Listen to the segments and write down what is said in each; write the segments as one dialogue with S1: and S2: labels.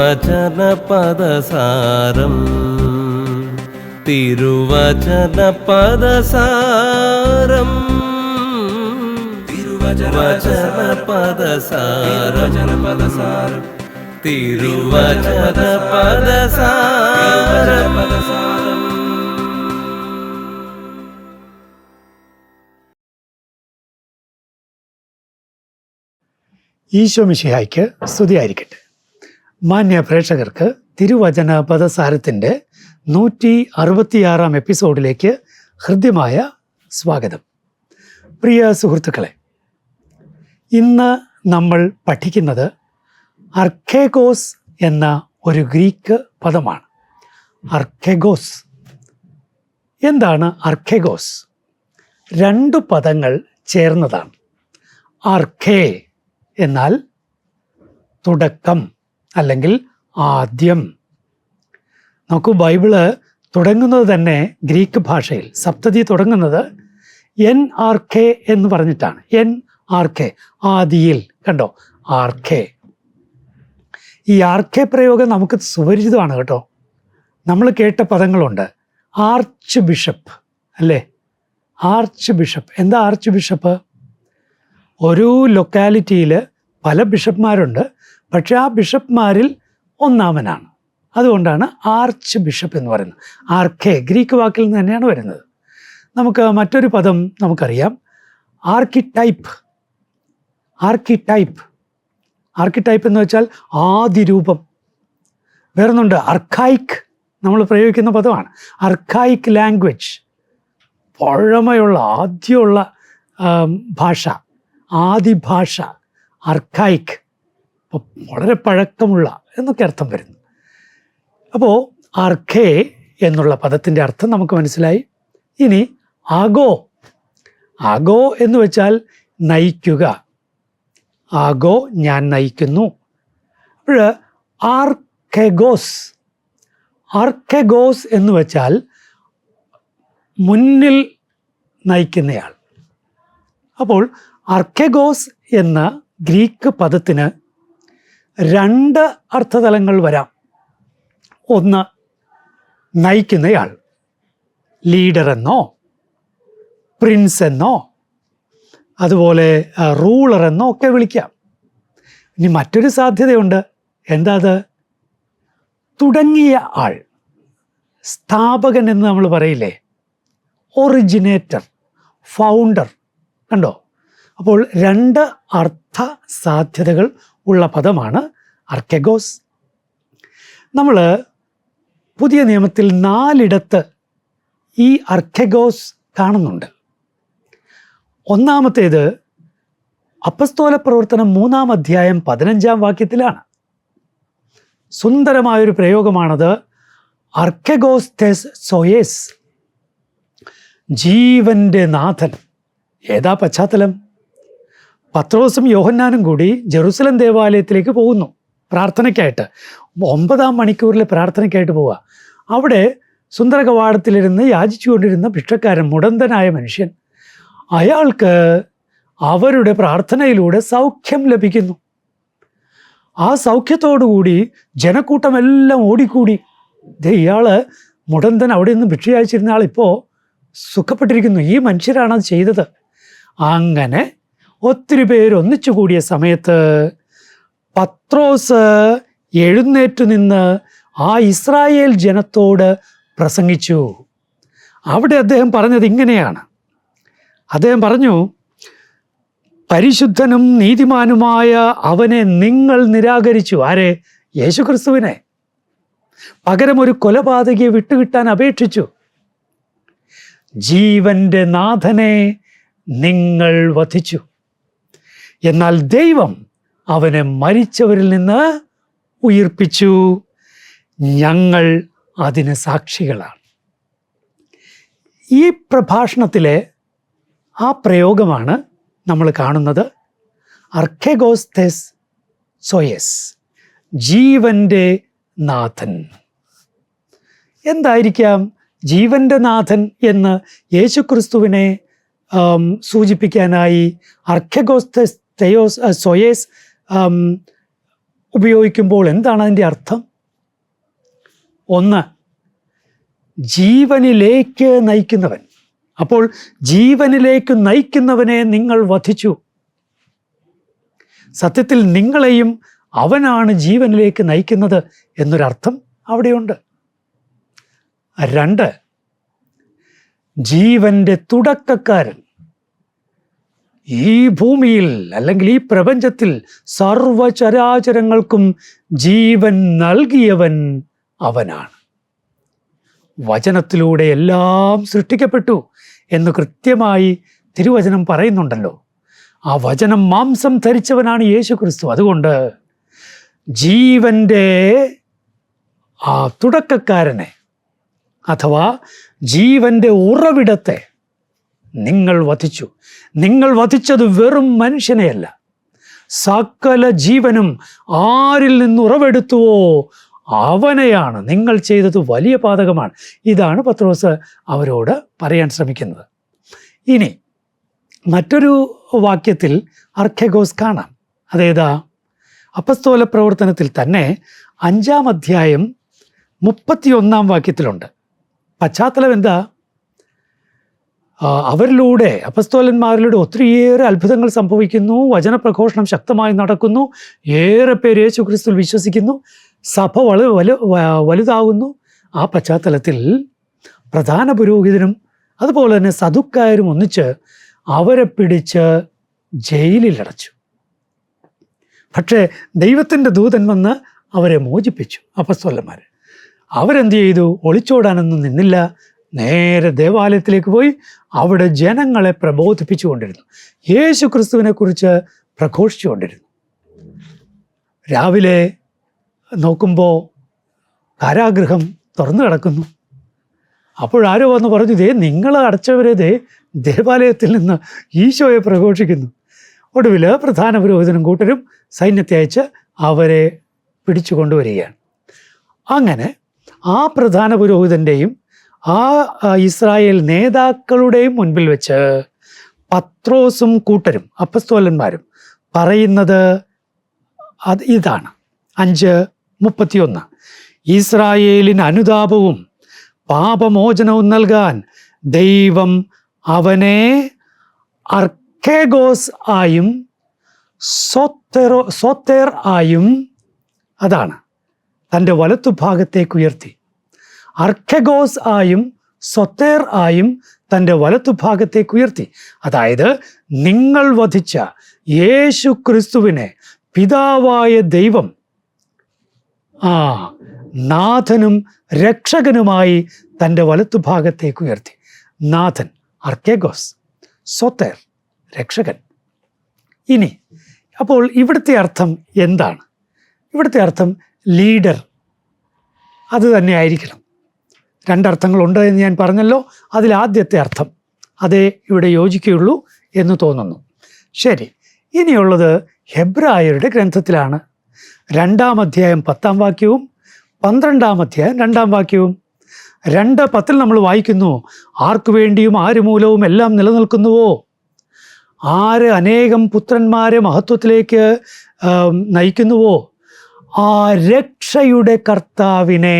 S1: തിരുവചന പദസാരം തിരുവചന പദസാരം തിരുവചന പദസാരം തിരുവചന പദസാരം.
S2: ഈശോ മിശിഹായ്ക്ക് സ്തുതിയായിരിക്കട്ടെ. മാന്യ പ്രേക്ഷകർക്ക് തിരുവചന പദസാരത്തിൻ്റെ 166 എപ്പിസോഡിലേക്ക് ഹൃദ്യമായ സ്വാഗതം. പ്രിയ സുഹൃത്തുക്കളെ, ഇന്ന് നമ്മൾ പഠിക്കുന്നത് അർക്കേഗോസ് എന്ന ഒരു ഗ്രീക്ക് പദമാണ്. അർക്കേഗോസ് എന്താണ്? അർക്കേഗോസ് 2 പദങ്ങൾ ചേർന്നതാണ്. അർക്കേ എന്നാൽ തുടക്കം അല്ലെങ്കിൽ ആദ്യം. നോക്കൂ, ബൈബിള് തുടങ്ങുന്നത് തന്നെ ഗ്രീക്ക് ഭാഷയിൽ, സപ്തതി തുടങ്ങുന്നത് NRK എന്ന് പറഞ്ഞിട്ടാണ്. NRK, ആദിയിൽ. കണ്ടോ, ആർക്കെ. ഈ ആർക്കെ പ്രയോഗം നമുക്ക് സുപരിചിതമാണ് കേട്ടോ. നമ്മൾ കേട്ട പദങ്ങളുണ്ട്. ആർച്ച് ബിഷപ്പ് അല്ലേ? Arch bishop. എന്താ ആർച്ച് ബിഷപ്പ്? ഒരു ലൊക്കാലിറ്റിയിൽ പല ബിഷപ്പ്മാരുണ്ട്, പക്ഷെ ആ ബിഷപ്പ്മാരിൽ ഒന്നാമനാണ്. അതുകൊണ്ടാണ് ആർച്ച് ബിഷപ്പ് എന്ന് പറയുന്നത്. ആർക്കെ ഗ്രീക്ക് വാക്കിൽ നിന്ന് തന്നെയാണ് വരുന്നത്. നമുക്ക് മറ്റൊരു പദം നമുക്കറിയാം, ആർക്കിടൈപ്പ്. ആർക്കിടൈപ്പ് ആർക്കിടൈപ്പ് എന്ന് വെച്ചാൽ ആദിരൂപം. വേറൊന്നുണ്ട്, അർക്കായിക്. നമ്മൾ പ്രയോഗിക്കുന്ന പദമാണ് അർക്കായിക് ലാംഗ്വേജ്. പഴമയുള്ള, ആദ്യമുള്ള ഭാഷ, ആദിഭാഷ, അർക്കായിക്, വളരെ പഴക്കമുള്ള എന്നൊക്കെ അർത്ഥം വരുന്നു. അപ്പോൾ അർക്കേ എന്നുള്ള പദത്തിൻ്റെ അർത്ഥം നമുക്ക് മനസ്സിലായി. ഇനി ആഗോ. ആഗോ എന്ന് വെച്ചാൽ നയിക്കുക. ആഗോ, ഞാൻ നയിക്കുന്നു. അപ്പോൾ ആർക്കെഗോസ്. ആർക്കെഗോസ് എന്ന് വെച്ചാൽ മുന്നിൽ നയിക്കുന്നയാൾ. അപ്പോൾ അർക്കെഗോസ് എന്ന ഗ്രീക്ക് പദത്തിന് 2 അർത്ഥതലങ്ങൾ വരാം. ഒന്ന്, നയിക്കുന്നയാൾ, ലീഡർ എന്നോ പ്രിൻസ് എന്നോ അതുപോലെ റൂളർ എന്നോ ഒക്കെ വിളിക്കാം. ഇനി മറ്റൊരു സാധ്യതയുണ്ട്. എന്താ അത്? തുടങ്ങിയ ആൾ, സ്ഥാപകൻ എന്ന് നമ്മൾ പറയില്ലേ, ഒറിജിനേറ്റർ, ഫൗണ്ടർ. കണ്ടോ? അപ്പോൾ 2 അർത്ഥ സാധ്യതകൾ ഉള്ള പദമാണ് അർക്കെഗോസ്. നമ്മൾ പുതിയ നിയമത്തിൽ 4 ഈ അർക്കെഗോസ് കാണുന്നുണ്ട്. ഒന്നാമത്തേത് അപ്പസ്തോല പ്രവർത്തനം 3-ാം അധ്യായം 15-ാം വാക്യത്തിലാണ്. സുന്ദരമായൊരു പ്രയോഗമാണത്. അർക്കെഗോസ് തെസ് സോയേസ്, ജീവൻ്റെ നാഥൻ. ഏതാ പശ്ചാത്തലം? പത്രോസും യോഹന്നാനും കൂടി ജെറുസലം ദേവാലയത്തിലേക്ക് പോകുന്നു പ്രാർത്ഥനയ്ക്കായിട്ട്. 9-ാം മണിക്കൂറിലെ പ്രാർത്ഥനയ്ക്കായിട്ട് പോവുക. അവിടെ സുന്ദര കവാടത്തിലിരുന്ന് യാചിച്ചുകൊണ്ടിരുന്ന ഭിക്ഷക്കാരൻ, മുടന്തനായ മനുഷ്യൻ, അയാൾക്ക് അവരുടെ പ്രാർത്ഥനയിലൂടെ സൗഖ്യം ലഭിക്കുന്നു. ആ സൗഖ്യത്തോടുകൂടി ജനക്കൂട്ടമെല്ലാം ഓടിക്കൂടി. ഇയാള് മുടന്തൻ, അവിടെ നിന്ന് ഭിക്ഷ യാചിച്ചിരുന്ന ആളിപ്പോൾ സുഖപ്പെട്ടിരിക്കുന്നു. ഈ മനുഷ്യരാണത് ചെയ്തത്. അങ്ങനെ ഒത്തിരി പേര് ഒന്നിച്ചു കൂടിയ സമയത്ത് പത്രോസ് എഴുന്നേറ്റു നിന്ന് ആ ഇസ്രായേൽ ജനത്തോട് പ്രസംഗിച്ചു. അവിടെ അദ്ദേഹം പറഞ്ഞത് ഇങ്ങനെയാണ്. അദ്ദേഹം പറഞ്ഞു, പരിശുദ്ധനും നീതിമാനുമായ അവനെ നിങ്ങൾ നിരാകരിച്ചു. ആരെ? യേശുക്രിസ്തുവിനെ. പകരം ഒരു കൊലപാതകിയെ വിട്ടുകിട്ടാൻ അപേക്ഷിച്ചു. ജീവൻ്റെ നാഥനെ നിങ്ങൾ വധിച്ചു. എന്നാൽ ദൈവം അവനെ മരിച്ചവരിൽ നിന്ന് ഉയിർപ്പിച്ചു. ഞങ്ങൾ അതിന് സാക്ഷികളാണ്. ഈ പ്രഭാഷണത്തിലെ ആ പ്രയോഗമാണ് നമ്മൾ കാണുന്നത്. അർക്കെഗോസ് തെസ് സോയേസ്, ജീവൻ്റെ നാഥൻ. എന്തായിരിക്കാം ജീവൻ്റെ നാഥൻ എന്ന് യേശുക്രിസ്തുവിനെ സൂചിപ്പിക്കാനായി അർക്കെഗോസ് തെസ് സോയേസ് ഉപയോഗിക്കുമ്പോൾ എന്താണ് അതിൻ്റെ അർത്ഥം? ഒന്ന്, ജീവനിലേക്ക് നയിക്കുന്നവൻ. അപ്പോൾ ജീവനിലേക്ക് നയിക്കുന്നവനെ നിങ്ങൾ വധിച്ചു. സത്യത്തിൽ നിങ്ങളെയും അവനാണ് ജീവനിലേക്ക് നയിക്കുന്നത് എന്നൊരർത്ഥം അവിടെയുണ്ട്. രണ്ട്, ജീവന്റെ തുടക്കക്കാരൻ. ഈ ഭൂമിയിൽ അല്ലെങ്കിൽ ഈ പ്രപഞ്ചത്തിൽ സർവചരാചരങ്ങൾക്കും ജീവൻ നൽകിയവൻ അവനാണ്. വചനത്തിലൂടെ എല്ലാം സൃഷ്ടിക്കപ്പെട്ടു എന്ന് കൃത്യമായി തിരുവചനം പറയുന്നുണ്ടല്ലോ. ആ വചനം മാംസം ധരിച്ചവനാണ് യേശു ക്രിസ്തു. അതുകൊണ്ട് ജീവന്റെ ആ തുടക്കക്കാരനെ അഥവാ ജീവന്റെ ഉറവിടത്തെ നിങ്ങൾ വധിച്ചു. നിങ്ങൾ വധിച്ചത് വെറും മനുഷ്യനെയല്ല, സകല ജീവനും ആരിൽ നിന്ന് ഉറവെടുത്തുവോ അവനെയാണ്. നിങ്ങൾ ചെയ്തത് വലിയ പാതകമാണ്. ഇതാണ് പത്രോസ് അവരോട് പറയാൻ ശ്രമിക്കുന്നത്. ഇനി മറ്റൊരു വാക്യത്തിൽ അർഖെഗോസ് കാണാം. അതേതാ? അപ്പസ്തോല പ്രവർത്തനത്തിൽ തന്നെ 5-ാം അധ്യായം 31-ാം വാക്യത്തിലുണ്ട്. പശ്ചാത്തലം എന്താ? അവരിലൂടെ, അപ്പസ്തോലന്മാരിലൂടെ ഒത്തിരിയേറെ അത്ഭുതങ്ങൾ സംഭവിക്കുന്നു, വചനപ്രഘോഷണം ശക്തമായി നടക്കുന്നു, ഏറെ പേര് യേശു ക്രിസ്തുവിൽ വിശ്വസിക്കുന്നു, സഭ വലുതാകുന്നു. ആ പശ്ചാത്തലത്തിൽ പ്രധാന പുരോഹിതനും അതുപോലെ തന്നെ സദുക്കായരും ഒന്നിച്ച് അവരെ പിടിച്ച് ജയിലിലടച്ചു. പക്ഷേ ദൈവത്തിൻ്റെ ദൂതൻ വന്ന് അവരെ മോചിപ്പിച്ചു. അപ്പസ്തോലന്മാർ അവരെന്ത് ചെയ്തു? ഒളിച്ചോടാനൊന്നും നിന്നില്ല. നേരെ ദേവാലയത്തിലേക്ക് പോയി അവിടെ ജനങ്ങളെ പ്രബോധിപ്പിച്ചുകൊണ്ടിരുന്നു, യേശു ക്രിസ്തുവിനെ കുറിച്ച് പ്രഘോഷിച്ചുകൊണ്ടിരുന്നു. രാവിലെ നോക്കുമ്പോൾ കാരാഗൃഹം തുറന്നു കിടക്കുന്നു. അപ്പോഴാരോ വന്ന് പറഞ്ഞു, ദേ നിങ്ങൾ അടച്ചവരെ ദേ ദേവാലയത്തിൽ നിന്ന് ഈശോയെ പ്രഘോഷിക്കുന്നു. ഒടുവിൽ പ്രധാന പുരോഹിതനും കൂട്ടരും സൈന്യത്തെ അയച്ച് അവരെ പിടിച്ചു കൊണ്ടുവരികയാണ്. അങ്ങനെ ആ പ്രധാന പുരോഹിതൻ്റെയും ആ ഇസ്രായേൽ നേതാക്കളുടെയും മുൻപിൽ വെച്ച് പത്രോസും കൂട്ടരും അപ്പസ്തോലന്മാരും പറയുന്നത് ഇതാണ്. 5:31 ഇസ്രായേലിന് അനുതാപവും പാപമോചനവും നൽകാൻ ദൈവം അവനെ അർഖേഗോസ് ആയും സോത്തേർ ആയും, അതാണ്, തൻ്റെ വലത്തുഭാഗത്തേക്ക് ഉയർത്തി. അർഖെഗോസ് ആയും സൊത്തേർ ആയും തൻ്റെ വലത്തുഭാഗത്തേക്ക് ഉയർത്തി. അതായത് നിങ്ങൾ വധിച്ച യേശു ക്രിസ്തുവിനെ പിതാവായ ദൈവം നാഥനും രക്ഷകനുമായി തൻ്റെ വലത്തുഭാഗത്തേക്ക് ഉയർത്തി. നാഥൻ അർഖെഗോസ്, സൊത്തേർ രക്ഷകൻ. ഇനി അപ്പോൾ ഇവിടുത്തെ അർത്ഥം എന്താണ്? ഇവിടുത്തെ അർത്ഥം ലീഡർ, അത് തന്നെ ആയിരിക്കണം. രണ്ടർത്ഥങ്ങളുണ്ട് എന്ന് ഞാൻ പറഞ്ഞല്ലോ. അതിലാദ്യത്തെ അർത്ഥം അതേ ഇവിടെ യോജിക്കുകയുള്ളൂ എന്ന് തോന്നുന്നു. ശരി, ഇനിയുള്ളത് ഹെബ്രായരുടെ ഗ്രന്ഥത്തിലാണ്. 2-ാം അധ്യായം 10-ാം വാക്യവും 12-ാം അധ്യായം 2-ാം വാക്യവും. 2:10 നമ്മൾ വായിക്കുന്നു, ആർക്കു വേണ്ടിയും ആര് മൂലവും എല്ലാം നിലനിൽക്കുന്നുവോ, ആര് അനേകം പുത്രന്മാരെ മഹത്വത്തിലേക്ക് നയിക്കുന്നുവോ, ആ രക്ഷയുടെ കർത്താവിനെ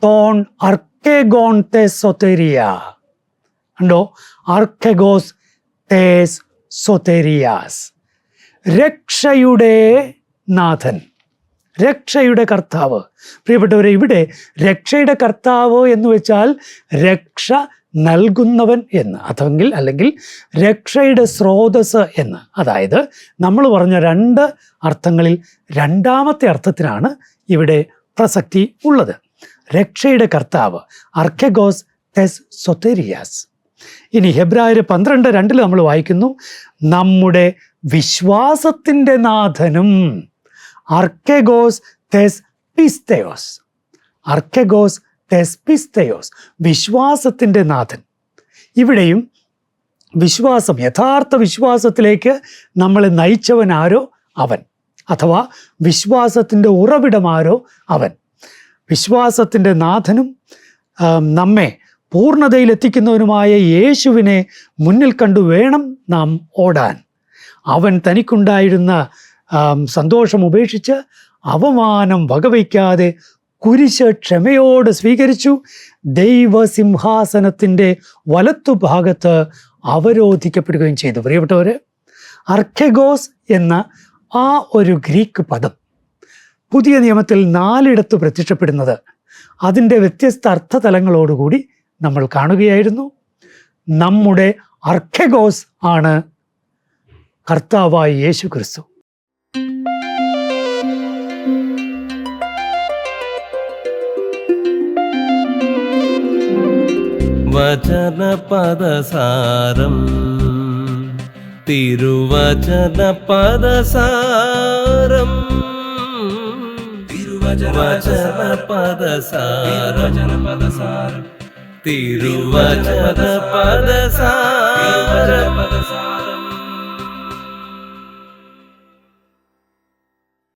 S2: തോൺ അർക്കെഗോൺ തേസ് സൊത്തേരിയ. ഉണ്ടോ? അർക്കെഗോസ് തേസ് സൊത്തേരിയാസ്, രക്ഷയുടെ നാഥൻ, രക്ഷയുടെ കർത്താവ്. പ്രിയപ്പെട്ടവരെ, ഇവിടെ രക്ഷയുടെ കർത്താവ് എന്ന് വെച്ചാൽ രക്ഷ നൽകുന്നവൻ എന്ന്, അല്ലെങ്കിൽ രക്ഷയുടെ സ്രോതസ് എന്ന്. അതായത് നമ്മൾ പറഞ്ഞ 2 അർത്ഥങ്ങളിൽ 2-ാമത്തെ അർത്ഥത്തിനാണ് ഇവിടെ പ്രസക്തി ഉള്ളത്. രക്ഷയുടെ കർത്താവ് അർഖെഗോസ് തെസ് സൊത്തേരിയാസ്. ഇനി ഹെബ്രായർ 12:2 നമ്മൾ വായിക്കുന്നു, നമ്മുടെ വിശ്വാസത്തിൻ്റെ നാഥനും അർഖെഗോസ് തെസ് പിസ്തയോസ്. അർഖെഗോസ് തെസ് പിസ്തയോസ്, വിശ്വാസത്തിൻ്റെ നാഥൻ. ഇവിടെയും വിശ്വാസം, യഥാർത്ഥ വിശ്വാസത്തിലേക്ക് നമ്മളെ നയിച്ചവനാരോ അവൻ, അഥവാ വിശ്വാസത്തിൻ്റെ ഉറവിടമാരോ അവൻ. വിശ്വാസത്തിൻ്റെ നാഥനും നമ്മെ പൂർണ്ണതയിലെത്തിക്കുന്നവനുമായ യേശുവിനെ മുന്നിൽ കണ്ടു വേണം നാം ഓടാൻ. അവൻ തനിക്കുണ്ടായിരുന്ന സന്തോഷം ഉപേക്ഷിച്ച് അവമാനം വകവയ്ക്കാതെ കുരിശ് ക്ഷമയോട് സ്വീകരിച്ചു. ദൈവസിംഹാസനത്തിൻ്റെ വലത്തുഭാഗത്ത് അവരോധിക്കപ്പെടുകയും ചെയ്തു. പ്രിയപ്പെട്ടവരെ, അർക്കെഗോസ് എന്ന ആ ഒരു ഗ്രീക്ക് പദം പുതിയ നിയമത്തിൽ 4 പ്രത്യക്ഷപ്പെടുന്നത് അതിൻ്റെ വ്യത്യസ്ത അർത്ഥതലങ്ങളോടുകൂടി നമ്മൾ കാണുകയായിരുന്നു. നമ്മുടെ അർക്കെഗോസ് ആണ് കർത്താവായ യേശു ക്രിസ്തു.
S1: വചനപദസാരം തിരുവചനപദസാരം തിരുവചനപദസാരം തിരുവചനപദസാരം